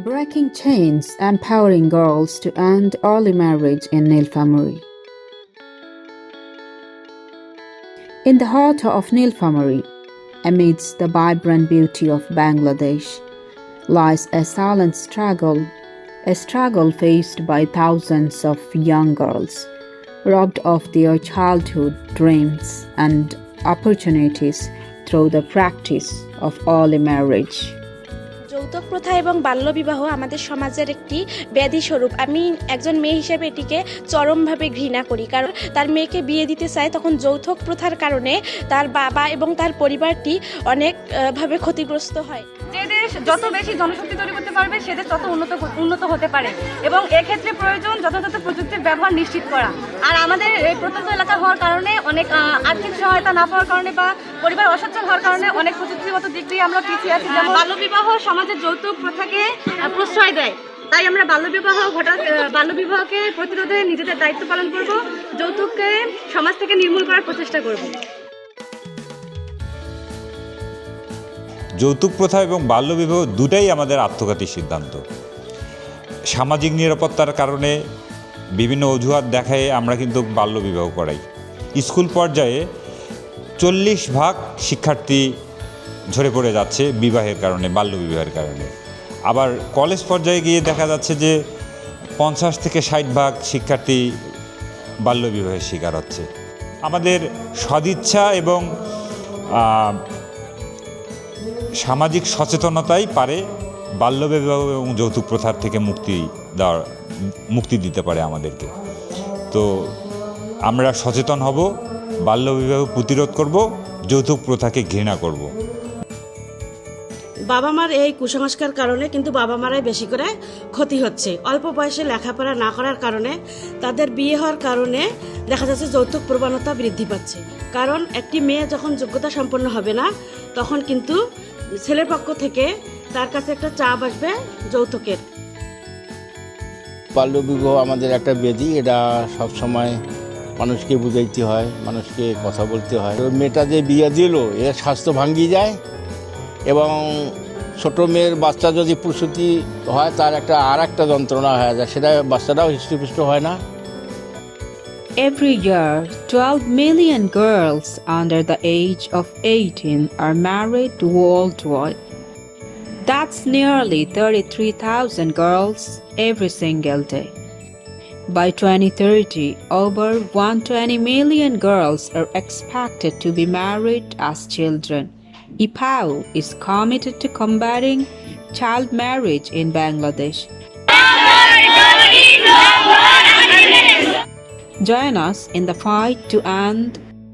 Breaking chains, empowering girls to end early marriage in Nilphamari. In the heart of Nilphamari, amidst the vibrant beauty of Bangladesh, lies a silent struggle, a struggle faced by thousands of young girls, robbed of their childhood dreams and opportunities through the practice of early marriage. যৌতুক প্রথা এবং বাল্যবিবাহ আমাদের সমাজের একটি ব্যাধি স্বরূপ। আমি একজন মেয়ে হিসেবে এটিকে চরমভাবে ঘৃণা করি, কারণ তার মেয়েকে বিয়ে দিতে চায় তখন যৌতুক প্রথার কারণে তার বাবা এবং তার পরিবারটি অনেকভাবে ক্ষতিগ্রস্ত হয়। যে দেশ যত বেশি জনশক্তি তৈরি করতে পারবে সে দেশ তত উন্নত হতে পারে এবং এক্ষেত্রে প্রয়োজন যথাযথ প্রযুক্তির ব্যবহার নিশ্চিত করা। আর আমাদের এই প্রত্যন্ত এলাকা হওয়ার কারণে অনেক আর্থিক সহায়তা না পাওয়ার কারণে বা পরিবার অসচ্ছল হওয়ার কারণে অনেক প্রযুক্তিগত দিক দিয়ে আমরা পিছিয়ে আছি। যেমন বাল্যবিবাহ সমাজের যৌতুক প্রথাকে প্রশ্রয় দেয়, তাই আমরা বাল্যবিবাহকে প্রতিরোধে নিজেদের দায়িত্ব পালন করব, যৌতুককে সমাজ থেকে নির্মূল করার প্রচেষ্টা করব। যৌতুক প্রথা এবং বাল্যবিবাহ দুটাই আমাদের আত্মঘাতী সিদ্ধান্ত। সামাজিক নিরাপত্তার কারণে বিভিন্ন অজুহাত দেখায় আমরা কিন্তু বাল্যবিবাহ করাই। স্কুল পর্যায়ে 40% শিক্ষার্থী ঝরে পড়ে যাচ্ছে বিবাহের কারণে, বাল্যবিবাহের কারণে। আবার কলেজ পর্যায়ে গিয়ে দেখা যাচ্ছে যে 50 থেকে 60% শিক্ষার্থী বাল্যবিবাহের শিকার হচ্ছে। আমাদের সদিচ্ছা এবং সামাজিক সচেতনতাই পারে বাল্যবিবাহ এবং যৌতুক প্রথার থেকে মুক্তি দিতে পারে আমাদেরকে। তো আমরা সচেতন হব, বাল্যবিবাহ প্রতিরোধ করব, যৌতুক প্রথাকে ঘৃণা করব। বাবা মার এই কুসংস্কার কারণে কিন্তু বাবা মারাই বেশি করে ক্ষতি হচ্ছে। অল্প বয়সে লেখাপড়া না করার কারণে তাদের বিয়ে হওয়ার কারণে দেখা যাচ্ছে যৌতুক প্রবণতা বৃদ্ধি পাচ্ছে। কারণ একটি মেয়ে যখন যোগ্যতা সম্পন্ন হবে না তখন কিন্তু ছেলের পক্ষ থেকে তার কাছে একটা চাপ আসবে যৌতুকের। বাল্যবিবাহ আমাদের একটা ব্যাধি, এটা সবসময় মানুষকে বুঝাইতে হয়, মানুষকে কথা বলতে হয়। মেয়েটা যে বিয়ে দিল এর স্বাস্থ্য ভাঙ্গি যায় এবং ছোট মেয়ের বাচ্চা যদি প্রসূতি হয় তার আর একটা যন্ত্রণা হয়ে যায়, সেটা বাচ্চাটাও হৃষ্টপুষ্ট হয় না। Every year, 12 million girls under the age of 18 are married worldwide. That's nearly 33,000 girls every single day. By 2030, over 120 million girls are expected to be married as children. IPAO is committed to combating child marriage in Bangladesh. Join us in the fight to end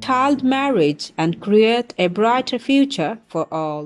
child marriage and create a brighter future for all.